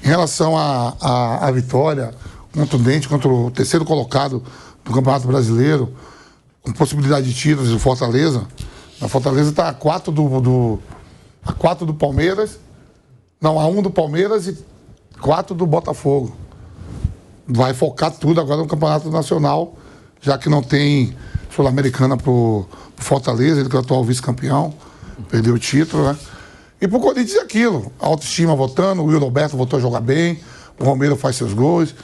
Em relação à vitória contundente contra o terceiro colocado do Campeonato Brasileiro, com possibilidade de títulos do Fortaleza. A Fortaleza está a 4 do Palmeiras, não, a 1 do Palmeiras e 4 do Botafogo. Vai focar tudo agora no Campeonato Nacional, já que não tem Sul-Americana pro Fortaleza, ele que é o atual vice-campeão, perdeu o título, né? E pro Corinthians é aquilo, a autoestima voltando, o Will Roberto voltou a jogar bem, o Romero faz seus gols,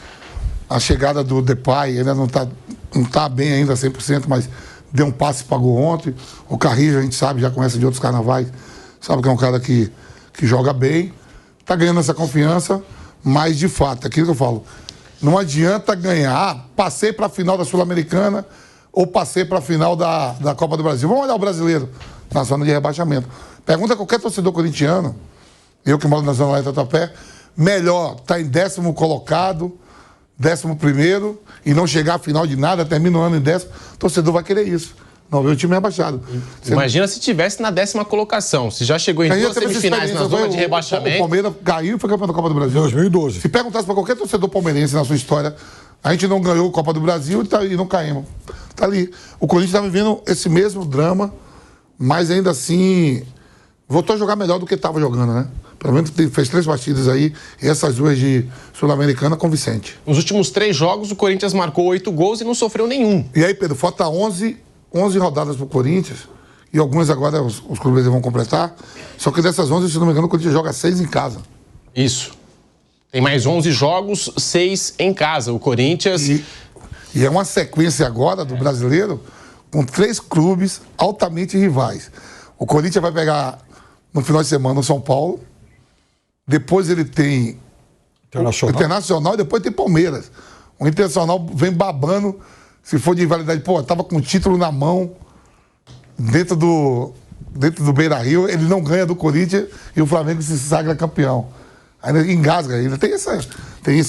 a chegada do Depay, ele não tá bem ainda 100%, mas deu um passe e pagou ontem. O Carrillo, a gente sabe, já conhece de outros carnavais, sabe que é um cara que joga bem, tá ganhando essa confiança, mas de fato, é aquilo que eu falo, não adianta ganhar, passei para a final da Sul-Americana ou passei para a final da Copa do Brasil. Vamos olhar o brasileiro na zona de rebaixamento. Pergunta a qualquer torcedor corintiano, eu que moro na zona lá de Tatuapé, melhor tá em 10º colocado, 11º, e não chegar à final de nada, termina o ano em 10º, o torcedor vai querer isso. Não, o time é rebaixado. Imagina se tivesse na 10ª colocação. Se já chegou em 2 semifinais na zona de rebaixamento. O Palmeiras caiu e foi campeão da Copa do Brasil. 2012. Se perguntasse para qualquer torcedor palmeirense na sua história, a gente não ganhou a Copa do Brasil e não caímos. Tá ali. O Corinthians está vivendo esse mesmo drama, mas ainda assim voltou a jogar melhor do que estava jogando, né? Pelo menos fez 3 partidas aí, e essas 2 de Sul-Americana com Vicente. Nos últimos 3 jogos, o Corinthians marcou 8 gols e não sofreu nenhum. E aí, Pedro, falta 11 rodadas pro Corinthians, e algumas agora os clubes vão completar, só que dessas 11, se não me engano, o Corinthians joga 6 em casa. Isso. Tem mais 11 jogos, 6 em casa. O Corinthians... E é uma sequência agora do brasileiro com 3 clubes altamente rivais. O Corinthians vai pegar no final de semana o São Paulo, depois ele tem o Internacional e depois tem Palmeiras. O Internacional vem babando, se for de rivalidade, tava com o título na mão, dentro do Beira-Rio, ele não ganha do Corinthians e o Flamengo se sagra campeão. Ainda engasga, ainda tem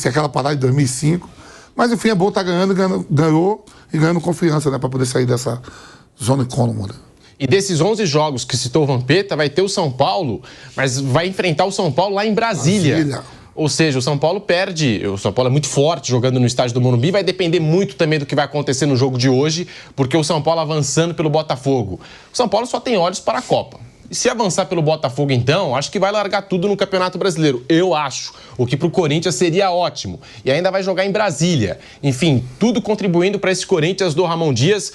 aquela parada de 2005. Mas enfim, é bom estar ganhou e ganhando confiança, né, para poder sair dessa zona incômoda. E desses 11 jogos que citou o Vampeta, vai ter o São Paulo, mas vai enfrentar o São Paulo lá em Brasília. Ou seja, o São Paulo perde. O São Paulo é muito forte jogando no estádio do Morumbi. Vai depender muito também do que vai acontecer no jogo de hoje, porque o São Paulo avançando pelo Botafogo. O São Paulo só tem olhos para a Copa. E se avançar pelo Botafogo, então, acho que vai largar tudo no Campeonato Brasileiro. Eu acho. O que para o Corinthians seria ótimo. E ainda vai jogar em Brasília. Enfim, tudo contribuindo para esse Corinthians do Ramon Dias.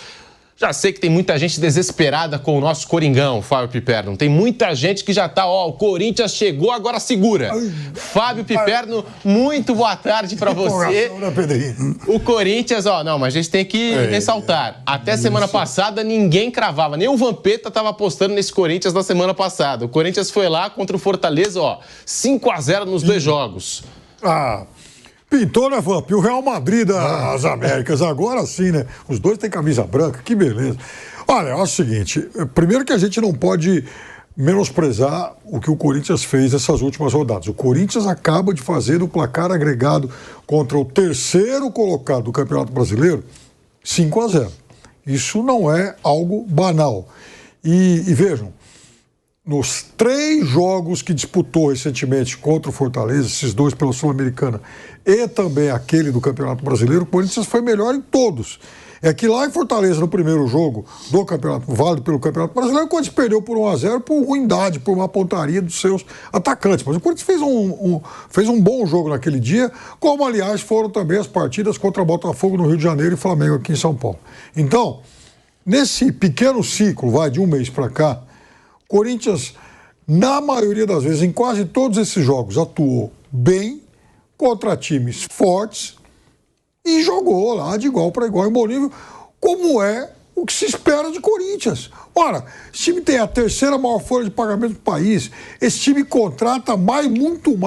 Já sei que tem muita gente desesperada com o nosso Coringão, Fábio Piperno. Tem muita gente que já tá, o Corinthians chegou, agora segura. Fábio Piperno, muito boa tarde pra você. O Corinthians, não, mas a gente tem que ressaltar. Até semana passada, ninguém cravava. Nem o Vampeta tava apostando nesse Corinthians na semana passada. O Corinthians foi lá contra o Fortaleza, 5-0 nos 2 jogos. Pintou, né, Vamp? E o Real Madrid das Américas, agora sim, né? Os 2 têm camisa branca, que beleza. Olha, é o seguinte, primeiro que a gente não pode menosprezar o que o Corinthians fez nessas últimas rodadas. O Corinthians acaba de fazer o placar agregado contra o 3º colocado do Campeonato Brasileiro, 5-0. Isso não é algo banal. E vejam, nos 3 jogos que disputou recentemente contra o Fortaleza, esses 2 pela Sul-Americana e também aquele do Campeonato Brasileiro, o Corinthians foi melhor em todos. É que lá em Fortaleza, no primeiro jogo do Campeonato, válido pelo Campeonato Brasileiro, o Corinthians perdeu por 1-0 por ruindade, por uma pontaria dos seus atacantes. Mas o Corinthians fez um bom jogo naquele dia, como, aliás, foram também as partidas contra Botafogo no Rio de Janeiro e Flamengo aqui em São Paulo. Então, nesse pequeno ciclo, de um mês para cá, o Corinthians, na maioria das vezes, em quase todos esses jogos, atuou bem contra times fortes e jogou lá de igual para igual em bom nível, como é o que se espera de Corinthians. Ora, esse time tem a 3ª maior folha de pagamento do país, esse time contrata muito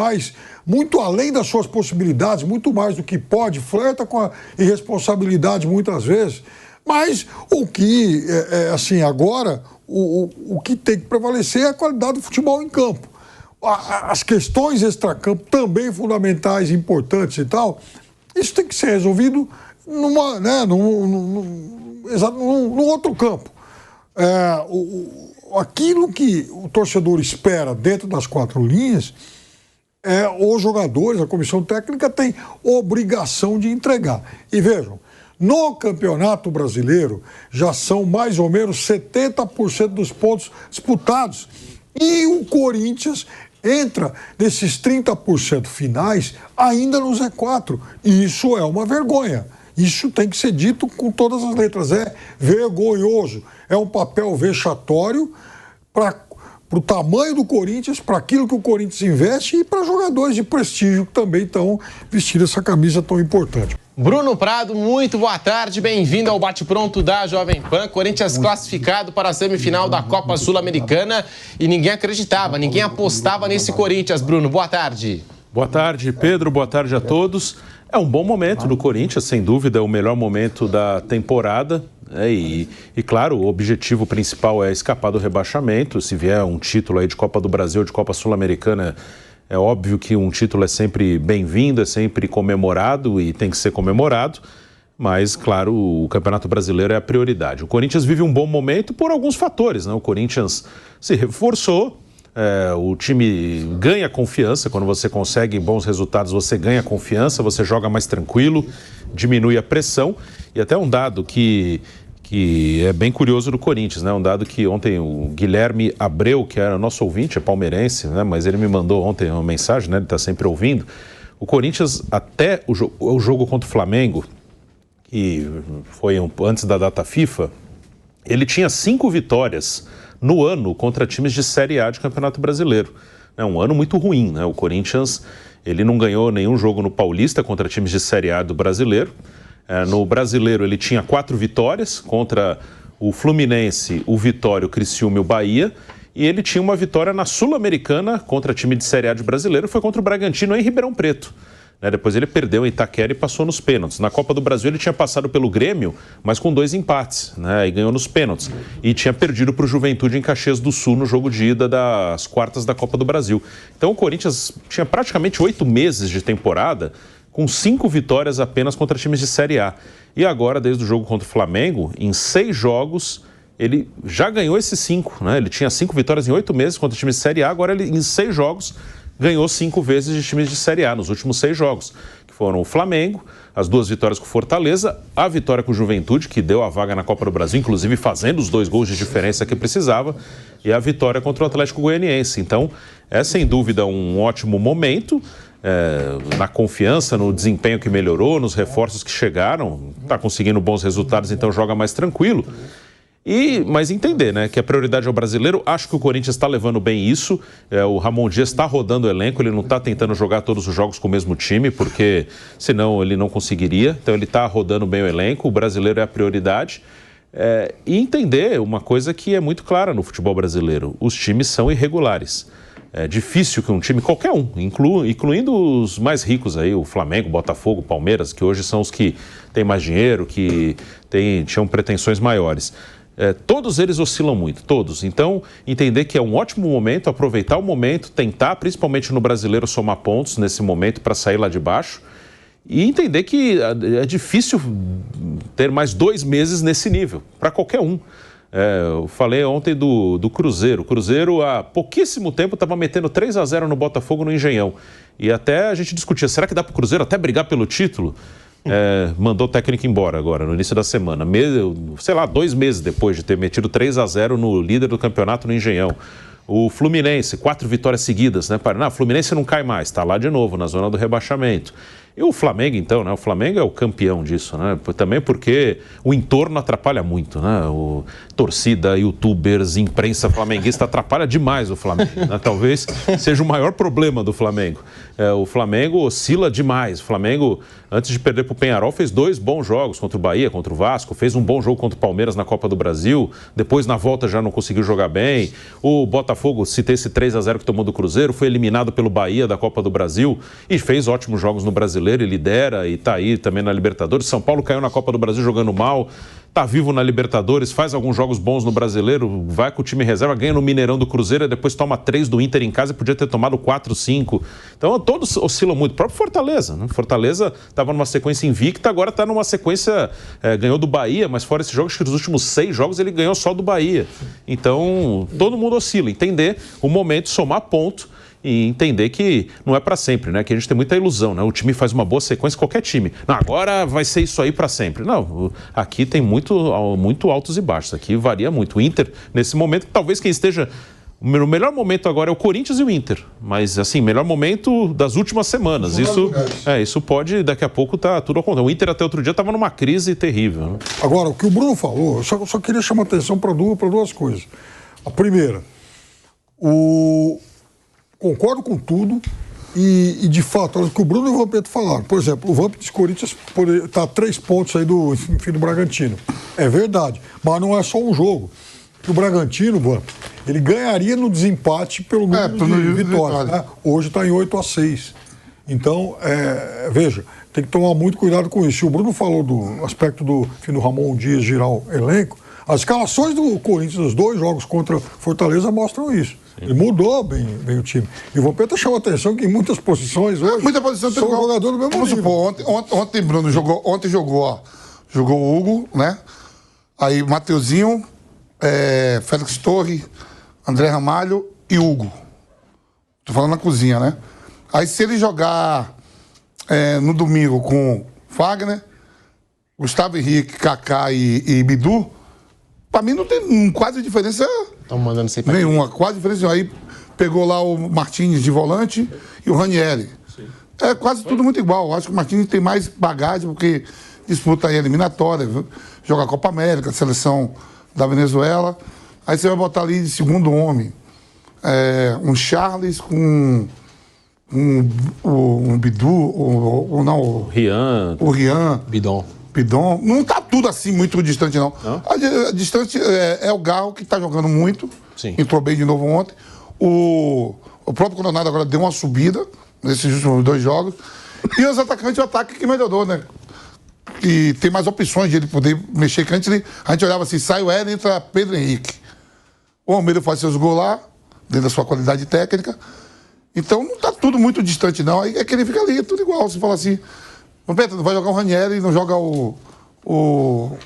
além das suas possibilidades, muito mais do que pode, flerta com a irresponsabilidade muitas vezes, mas o que, agora, o que tem que prevalecer é a qualidade do futebol em campo. As questões extracampo também fundamentais, importantes e tal, isso tem que ser resolvido num outro campo. Aquilo que o torcedor espera dentro das 4 linhas os jogadores, a comissão técnica tem obrigação de entregar. E vejam, no Campeonato Brasileiro já são mais ou menos 70% dos pontos disputados. E o Corinthians entra nesses 30% finais ainda no Z4. E isso é uma vergonha. Isso tem que ser dito com todas as letras. É vergonhoso. É um papel vexatório para o tamanho do Corinthians, para aquilo que o Corinthians investe e para jogadores de prestígio que também estão vestindo essa camisa tão importante. Bruno Prado, muito boa tarde, bem-vindo ao Bate-Pronto da Jovem Pan. Corinthians classificado para a semifinal da Copa Sul-Americana e ninguém acreditava, ninguém apostava nesse Corinthians. Bruno, boa tarde. Boa tarde, Pedro, boa tarde a todos. É um bom momento do Corinthians, sem dúvida, é o melhor momento da temporada. E claro, o objetivo principal é escapar do rebaixamento. Se vier um título aí de Copa do Brasil, de Copa Sul-Americana, é óbvio que um título é sempre bem-vindo, é sempre comemorado e tem que ser comemorado. Mas, claro, o Campeonato Brasileiro é a prioridade. O Corinthians vive um bom momento por alguns fatores, né? O Corinthians se reforçou, o time ganha confiança. Quando você consegue bons resultados, você ganha confiança, você joga mais tranquilo, diminui a pressão. E até um dado que é bem curioso do Corinthians, né? Um dado que ontem o Guilherme Abreu, que era nosso ouvinte, é palmeirense, né? Mas ele me mandou ontem uma mensagem, né? Ele está sempre ouvindo. O Corinthians, até o jogo contra o Flamengo, que foi antes da data FIFA, ele tinha 5 vitórias no ano contra times de Série A de Campeonato Brasileiro. É um ano muito ruim, né? O Corinthians, ele não ganhou nenhum jogo no Paulista contra times de Série A do Brasileiro. No Brasileiro ele tinha 4 vitórias contra o Fluminense, o Vitória, o Criciúma e o Bahia. E ele tinha uma vitória na Sul-Americana contra time de Série A de Brasileiro, foi contra o Bragantino em Ribeirão Preto. Depois ele perdeu em Itaquera e passou nos pênaltis. Na Copa do Brasil ele tinha passado pelo Grêmio, mas com 2 empates, né? E ganhou nos pênaltis. E tinha perdido para o Juventude em Caxias do Sul no jogo de ida das quartas da Copa do Brasil. Então o Corinthians tinha praticamente 8 meses de temporada com 5 vitórias apenas contra times de Série A. E agora, desde o jogo contra o Flamengo, em 6 jogos, ele já ganhou esses 5, né? Ele tinha 5 vitórias em 8 meses contra times de Série A, agora ele, em 6 jogos, ganhou 5 vezes de times de Série A, nos últimos 6 jogos, que foram o Flamengo, as 2 vitórias com o Fortaleza, a vitória com o Juventude, que deu a vaga na Copa do Brasil, inclusive fazendo os 2 gols de diferença que precisava, e a vitória contra o Atlético Goianiense. Então, é sem dúvida um ótimo momento, na confiança, no desempenho que melhorou, nos reforços que chegaram, está conseguindo bons resultados, então joga mais tranquilo. Mas entender, né, que a prioridade é o brasileiro. Acho que o Corinthians está levando bem isso. O Ramon Dias está rodando o elenco, ele não está tentando jogar todos os jogos com o mesmo time, porque senão ele não conseguiria. Então ele está rodando bem o elenco, o brasileiro é a prioridade. E entender uma coisa que é muito clara no futebol brasileiro: os times são irregulares. É difícil que um time, qualquer um, incluindo os mais ricos aí, o Flamengo, Botafogo, Palmeiras, que hoje são os que têm mais dinheiro, que tinham pretensões maiores. Todos eles oscilam muito, todos. Então, entender que é um ótimo momento, aproveitar o momento, tentar, principalmente no brasileiro, somar pontos nesse momento para sair lá de baixo. E entender que é difícil ter mais 2 meses nesse nível, para qualquer um. Eu falei ontem do Cruzeiro. O Cruzeiro, há pouquíssimo tempo, estava metendo 3-0 no Botafogo no Engenhão. E até a gente discutia, será que dá para o Cruzeiro até brigar pelo título? Mandou o técnico embora agora, no início da semana. 2 meses depois de ter metido 3-0 no líder do campeonato no Engenhão. O Fluminense, 4 vitórias seguidas, né? O Fluminense não cai mais, está lá de novo, na zona do rebaixamento. E o Flamengo, então, né? O Flamengo é o campeão disso, né? Também porque o entorno atrapalha muito, né? Torcida, youtubers, imprensa flamenguista atrapalha demais o Flamengo, né? Talvez seja o maior problema do Flamengo. O Flamengo oscila demais. O Flamengo, antes de perder para o Peñarol, fez 2 bons jogos contra o Bahia, contra o Vasco, fez um bom jogo contra o Palmeiras na Copa do Brasil, depois na volta já não conseguiu jogar bem. O Botafogo, citei esse 3-0 que tomou do Cruzeiro, foi eliminado pelo Bahia da Copa do Brasil e fez ótimos jogos no Brasileiro e lidera e está aí também na Libertadores. São Paulo caiu na Copa do Brasil jogando mal, está vivo na Libertadores, faz alguns jogos bons no Brasileiro, vai com o time reserva, ganha no Mineirão do Cruzeiro, depois toma 3 do Inter em casa e podia ter tomado 4, 5. Então todos oscilam muito. O próprio Fortaleza, né? Fortaleza estava numa sequência invicta, agora está numa sequência, ganhou do Bahia, mas fora esse jogo, acho que nos últimos 6 jogos ele ganhou só do Bahia. Então todo mundo oscila, entender o momento, somar ponto e entender que não é para sempre, né? Que a gente tem muita ilusão, né? O time faz uma boa sequência, qualquer time. Não, agora vai ser isso aí para sempre. Não, aqui tem muito altos e baixos. Aqui varia muito. O Inter, nesse momento, talvez quem esteja... O melhor momento agora é o Corinthians e o Inter. Mas, assim, melhor momento das últimas semanas. Isso pode, daqui a pouco, tá tudo ao contrário. O Inter até outro dia estava numa crise terrível. Né? Agora, o que o Bruno falou, eu só queria chamar a atenção para duas coisas. A primeira, concordo com tudo e de fato, o que o Bruno e o Vampeta falaram. Por exemplo, o Vampeta de Corinthians está a 3 pontos aí do Bragantino. É verdade, mas não é só um jogo. Que o Bragantino, ele ganharia no desempate pelo número de vitórias. Né? Hoje está em 8-6. Então, veja, tem que tomar muito cuidado com isso. E o Bruno falou do aspecto do fim do Ramon Dias girar o elenco. As escalações do Corinthians, os 2 jogos contra Fortaleza, mostram isso. Sim. Ele mudou bem o time. E o Vampeta chamou a atenção que em muitas posições hoje muita posição são jogadores do mesmo nível. Supor, ontem Bruno jogou o Hugo, né? Aí Mateuzinho, Félix Torre, André Ramalho e Hugo. Tô falando na cozinha, né? Aí se ele jogar no domingo com Fagner, Gustavo Henrique, Kaká e Bidu, pra mim não tem quase diferença nenhuma. Quase diferença nenhuma. Aí pegou lá o Martínez de volante e o Ranieri. Sim. É quase tudo muito igual. Eu acho que o Martínez tem mais bagagem porque disputa aí a eliminatória, joga a Copa América, a seleção da Venezuela. Aí você vai botar ali de segundo homem um Charles com um Bidu, ou não, o Rian. Bidon. Não tá tudo assim muito distante, não. A distante é o Garro, que tá jogando muito. Sim. Entrou bem de novo ontem. O próprio Coronado agora deu uma subida nesses últimos 2 jogos. E os atacantes, o ataque que melhorou, né? E tem mais opções de ele poder mexer. Que antes a gente olhava assim, sai o Éder, entra Pedro Henrique. O Almeida faz seus gols lá, dentro da sua qualidade técnica. Então não tá tudo muito distante, não. Aí é que ele fica ali, é tudo igual. Você fala assim, não vai jogar o Ranieri e não joga o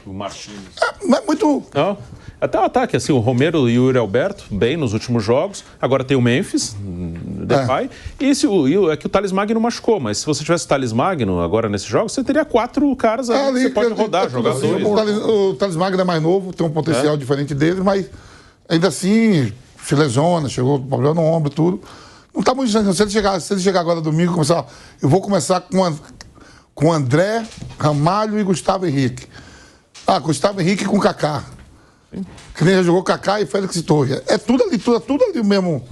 Martínez. Não é muito... Não. Até o ataque, assim, o Romero e o Yuri Alberto, bem nos últimos jogos. Agora tem o Memphis, Depay. É que o Thales Magno machucou, mas se você tivesse o Thales Magno agora nesses jogos, você teria 4 caras ali que você pode rodar, jogadores. O Thales Magno é mais novo, tem um potencial diferente dele, mas ainda assim se lesiona, chegou com problema no ombro e tudo. Não tá muito distante. Se ele chegar agora domingo, eu vou começar com André, Ramalho e Gustavo Henrique. Gustavo Henrique com Kaká. Que nem já jogou Kaká e Félix Torre. É tudo ali mesmo.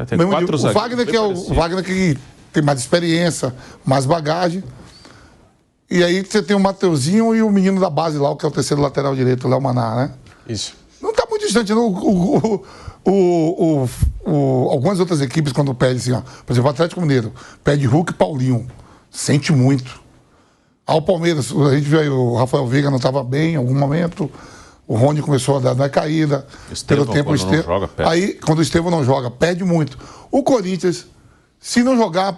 Tem mesmo 4 o Wagner, que é o Wagner que tem mais experiência, mais bagagem. E aí você tem o Mateuzinho e o menino da base lá, que é o terceiro lateral direito, o Léo Maná, né? Isso. Não tá muito distante, não. Algumas outras equipes, quando pede assim, por exemplo, o Atlético Mineiro, pede Hulk e Paulinho. Sente muito. O Palmeiras, a gente viu aí, o Rafael Veiga não estava bem em algum momento. O Rony começou a dar uma caída. Pelo tempo, aí, quando o Estevão não joga, perde muito. O Corinthians, se não jogar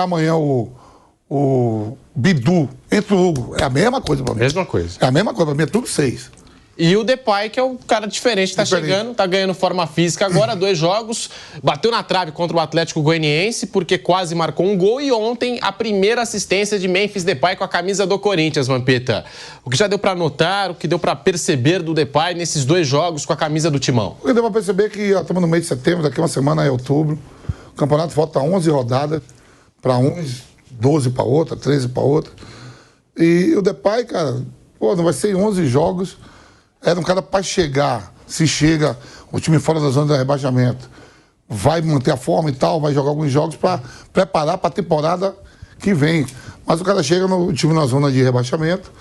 amanhã o Bidu entre o Hugo, é a mesma coisa para mim. Mesma coisa. É a mesma coisa, para mim é tudo 6. E o Depay, que é o cara diferente, tá chegando, tá ganhando forma física agora, 2 jogos, bateu na trave contra o Atlético Goianiense, porque quase marcou um gol, e ontem a primeira assistência de Memphis Depay com a camisa do Corinthians, Vampeta. O que já deu pra notar, o que deu pra perceber do Depay nesses 2 jogos com a camisa do Timão? O que deu pra perceber é que estamos no mês de setembro, daqui uma semana é outubro, o campeonato falta 11 rodadas, para uns, 12 para outra, 13 para outra. E o Depay, cara, não vai ser 11 jogos. Era um cara para chegar, se chega o time fora da zona de rebaixamento, vai manter a forma e tal, vai jogar alguns jogos para preparar para a temporada que vem. Mas o cara chega no time na zona de rebaixamento,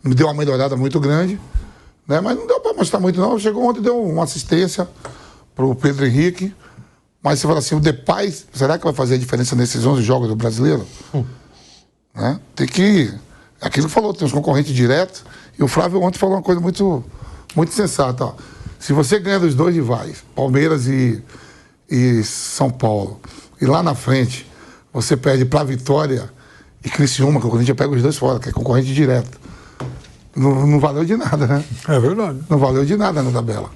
me deu uma melhorada muito grande, né? Mas não deu para mostrar muito não. Chegou ontem, deu uma assistência para o Pedro Henrique, mas você fala assim, o Depay, será que vai fazer a diferença nesses 11 jogos do Brasileiro? Né? Tem que... Aquilo que falou, tem os concorrentes diretos, e o Flávio ontem falou uma coisa muito sensata. Se você ganha dos 2 rivais, Palmeiras e São Paulo, e lá na frente você perde para Vitória e Criciúma, que o Corinthians pega os 2 fora, que é concorrente direto. Não valeu de nada, né? É verdade. Não valeu de nada na tabela.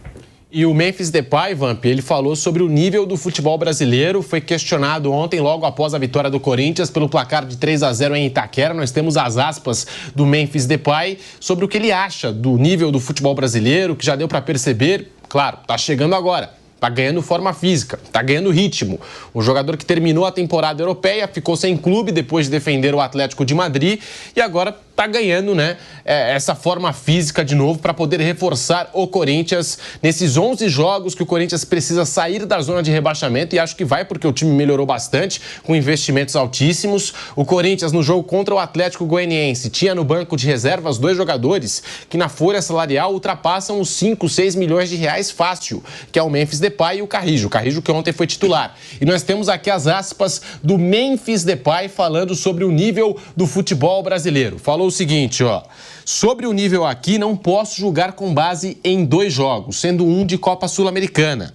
E o Memphis Depay, Vamp, ele falou sobre o nível do futebol brasileiro, foi questionado ontem, logo após a vitória do Corinthians, pelo placar de 3-0 em Itaquera. Nós temos as aspas do Memphis Depay sobre o que ele acha do nível do futebol brasileiro, que já deu para perceber, claro, tá chegando agora. Tá ganhando forma física, tá ganhando ritmo. O jogador que terminou a temporada europeia, ficou sem clube depois de defender o Atlético de Madrid e agora tá ganhando, né, essa forma física de novo para poder reforçar o Corinthians nesses 11 jogos que o Corinthians precisa sair da zona de rebaixamento, e acho que vai porque o time melhorou bastante com investimentos altíssimos. O Corinthians no jogo contra o Atlético Goianiense tinha no banco de reservas 2 jogadores que na folha salarial ultrapassam os 5, 6 milhões de reais fácil, que é o Memphis Depay e o Carrijo que ontem foi titular. E nós temos aqui as aspas do Memphis Depay falando sobre o nível do futebol brasileiro. Falou o seguinte, ó: sobre o nível aqui, não posso julgar com base em 2 jogos, sendo um de Copa Sul-Americana.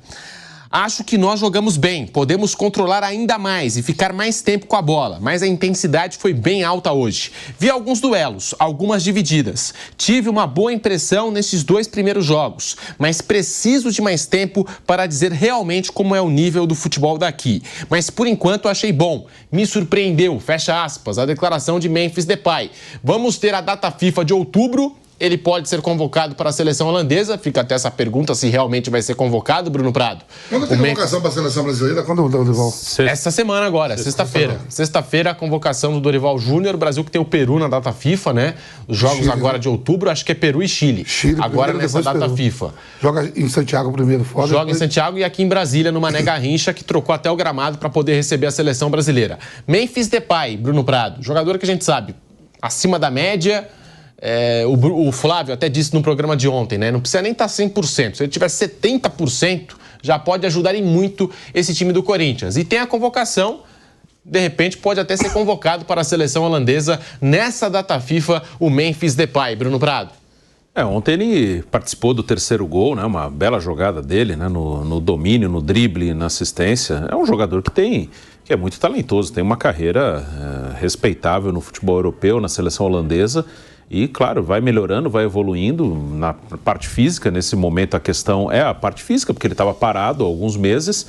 Acho que nós jogamos bem, podemos controlar ainda mais e ficar mais tempo com a bola, mas a intensidade foi bem alta hoje. Vi alguns duelos, algumas divididas. Tive uma boa impressão nesses 2 primeiros jogos, mas preciso de mais tempo para dizer realmente como é o nível do futebol daqui. Mas por enquanto achei bom, me surpreendeu, fecha aspas, a declaração de Memphis Depay. Vamos ter a data FIFA de outubro. Ele pode ser convocado para a seleção holandesa. Fica até essa pergunta se realmente vai ser convocado, Bruno Prado. Quando tem convocação para a seleção brasileira? Quando, Dorival? Essa semana agora, sexta-feira. Sexta-feira, a convocação do Dorival Júnior. O Brasil que tem o Peru na data FIFA, né? Os jogos Chile, agora de outubro, acho que é Peru e Chile. Agora primeiro, nessa data Peru. FIFA. Joga em Santiago primeiro. Fora, joga depois... em Santiago e aqui em Brasília, no Mané Garrincha, que trocou até o gramado para poder receber a seleção brasileira. Memphis Depay, Bruno Prado. Jogador que a gente sabe, acima da média... o Flávio até disse no programa de ontem, né? Não precisa nem estar 100%. Se ele tiver 70%, já pode ajudar em muito esse time do Corinthians. E tem a convocação, de repente pode até ser convocado para a seleção holandesa nessa data FIFA, o Memphis Depay. Bruno Prado. Ontem ele participou do 3º gol, né? Uma bela jogada dele, né? No domínio, no drible, na assistência. É um jogador que é muito talentoso, tem uma carreira respeitável no futebol europeu, na seleção holandesa. E, claro, vai melhorando, vai evoluindo na parte física. Nesse momento a questão é a parte física, porque ele estava parado há alguns meses.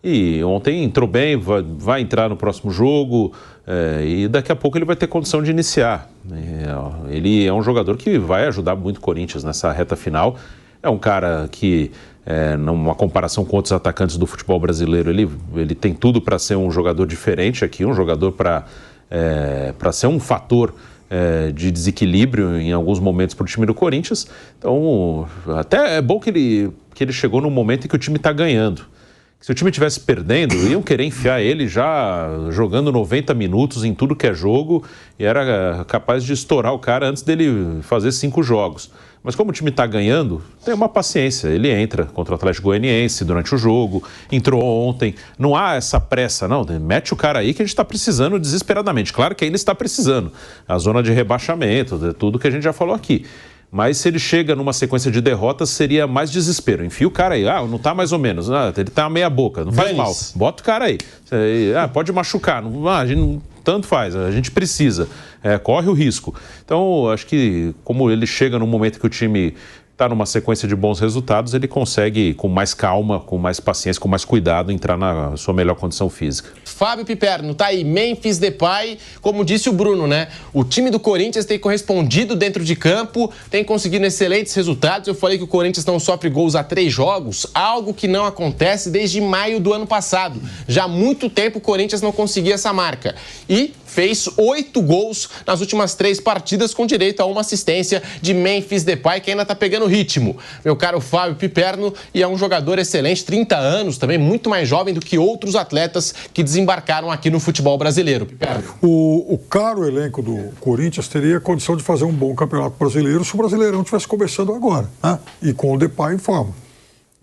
E ontem entrou bem, vai entrar no próximo jogo e daqui a pouco ele vai ter condição de iniciar. Ele é um jogador que vai ajudar muito o Corinthians nessa reta final. É um cara que, numa comparação com outros atacantes do futebol brasileiro, ele tem tudo para ser um jogador diferente aqui, um jogador para ser um fator de desequilíbrio em alguns momentos para o time do Corinthians. Então, até é bom que ele chegou num momento em que o time está ganhando. Se o time estivesse perdendo, iam querer enfiar ele já jogando 90 minutos em tudo que é jogo e era capaz de estourar o cara antes dele fazer 5 jogos. Mas como o time está ganhando, tem uma paciência. Ele entra contra o Atlético Goianiense durante o jogo, entrou ontem. Não há essa pressa, não. Mete o cara aí que a gente está precisando desesperadamente. Claro que ainda está precisando. A zona de rebaixamento, tudo que a gente já falou aqui. Mas se ele chega numa sequência de derrotas, seria mais desespero. Enfia o cara aí. Não tá mais ou menos. Ele tá meia boca. Não faz mal. Bota o cara aí. Pode machucar. A gente não... Tanto faz, a gente precisa, corre o risco. Então, acho que como ele chega num momento que o time está numa sequência de bons resultados, ele consegue, com mais calma, com mais paciência, com mais cuidado, entrar na sua melhor condição física. Fábio Piperno, tá aí, Memphis Depay, como disse o Bruno, né? O time do Corinthians tem correspondido dentro de campo, tem conseguido excelentes resultados. Eu falei que o Corinthians não sofre gols há 3 jogos, algo que não acontece desde maio do ano passado. Já há muito tempo o Corinthians não conseguia essa marca. E fez 8 gols nas últimas 3 partidas, com direito a uma assistência de Memphis Depay, que ainda tá pegando ritmo. Meu caro Fábio Piperno, e é um jogador excelente, 30 anos, também muito mais jovem do que outros atletas que desembarcaram aqui no futebol brasileiro. Piperno. O caro elenco do Corinthians teria condição de fazer um bom campeonato brasileiro se o Brasileirão estivesse começando agora, né? E com o Depay em forma.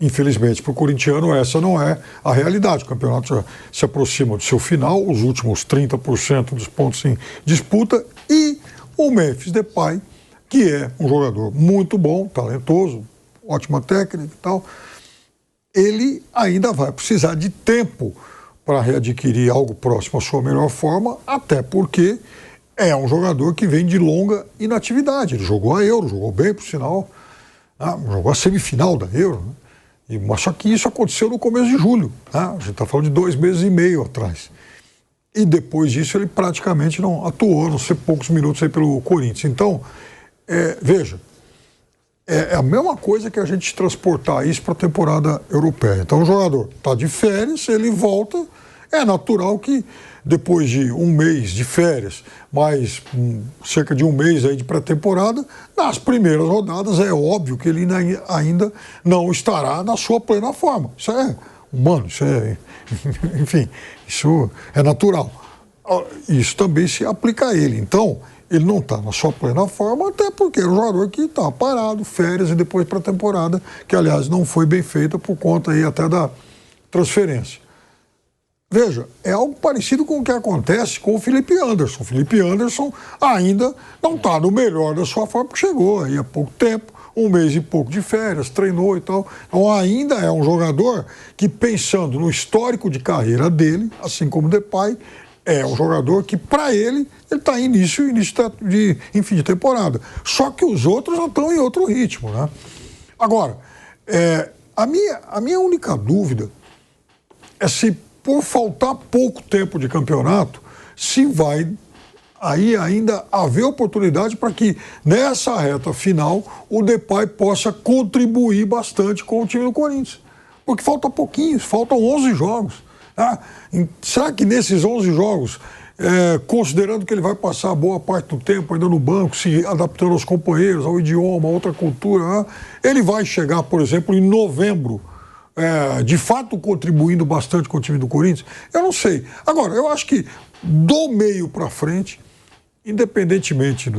Infelizmente, para o corintiano, essa não é a realidade. O campeonato já se aproxima do seu final, os últimos 30% dos pontos em disputa, e o Memphis Depay, que é um jogador muito bom, talentoso, ótima técnica e tal, ele ainda vai precisar de tempo para readquirir algo próximo à sua melhor forma, até porque é um jogador que vem de longa inatividade. Ele jogou a Euro, jogou bem, por sinal, jogou a semifinal da Euro, né? Mas só que isso aconteceu no começo de julho, né? A gente está falando de 2 meses e meio atrás. E depois disso ele praticamente não atuou, não sei, poucos minutos aí pelo Corinthians. Então, veja, é a mesma coisa que a gente transportar isso para a temporada europeia. Então o jogador está de férias, ele volta, é natural que depois de um mês de férias, mais cerca de um mês aí de pré-temporada, nas primeiras rodadas é óbvio que ele ainda não estará na sua plena forma. Isso é humano, enfim, isso é natural. Isso também se aplica a ele. Então, ele não está na sua plena forma, até porque é um jogador que está parado, férias e depois para a temporada, que aliás não foi bem feita por conta aí até da transferência. Veja, é algo parecido com o que acontece com o Felipe Anderson. O Felipe Anderson ainda não está no melhor da sua forma, porque chegou aí há pouco tempo, um mês e pouco de férias, treinou e tal. Então ainda é um jogador que, pensando no histórico de carreira dele, assim como o Depay, é um jogador que, para ele está em início de temporada. Só que os outros já estão em outro ritmo, né? Agora, a minha única dúvida é se, por faltar pouco tempo de campeonato, se vai aí ainda haver oportunidade para que, nessa reta final, o Depay possa contribuir bastante com o time do Corinthians. Porque falta pouquinhos, faltam 11 jogos. Será que nesses 11 jogos, considerando que ele vai passar boa parte do tempo ainda no banco, se adaptando aos companheiros, ao idioma, a outra cultura, ele vai chegar, por exemplo, em novembro, de fato contribuindo bastante com o time do Corinthians? Eu não sei. Agora, eu acho que do meio para frente, independentemente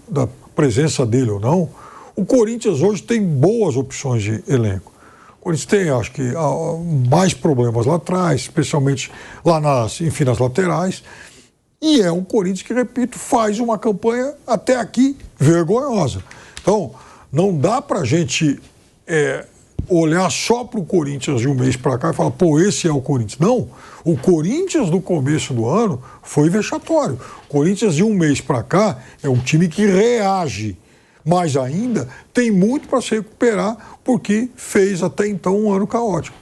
da presença dele ou não, o Corinthians hoje tem boas opções de elenco. O Corinthians tem, acho que, mais problemas lá atrás, especialmente lá nas laterais. E é um Corinthians que, repito, faz uma campanha até aqui vergonhosa. Então, não dá para a gente olhar só para o Corinthians de um mês para cá e falar, pô, esse é o Corinthians. Não, o Corinthians do começo do ano foi vexatório. O Corinthians de um mês para cá é um time que reage, mas ainda tem muito para se recuperar, porque fez até então um ano caótico.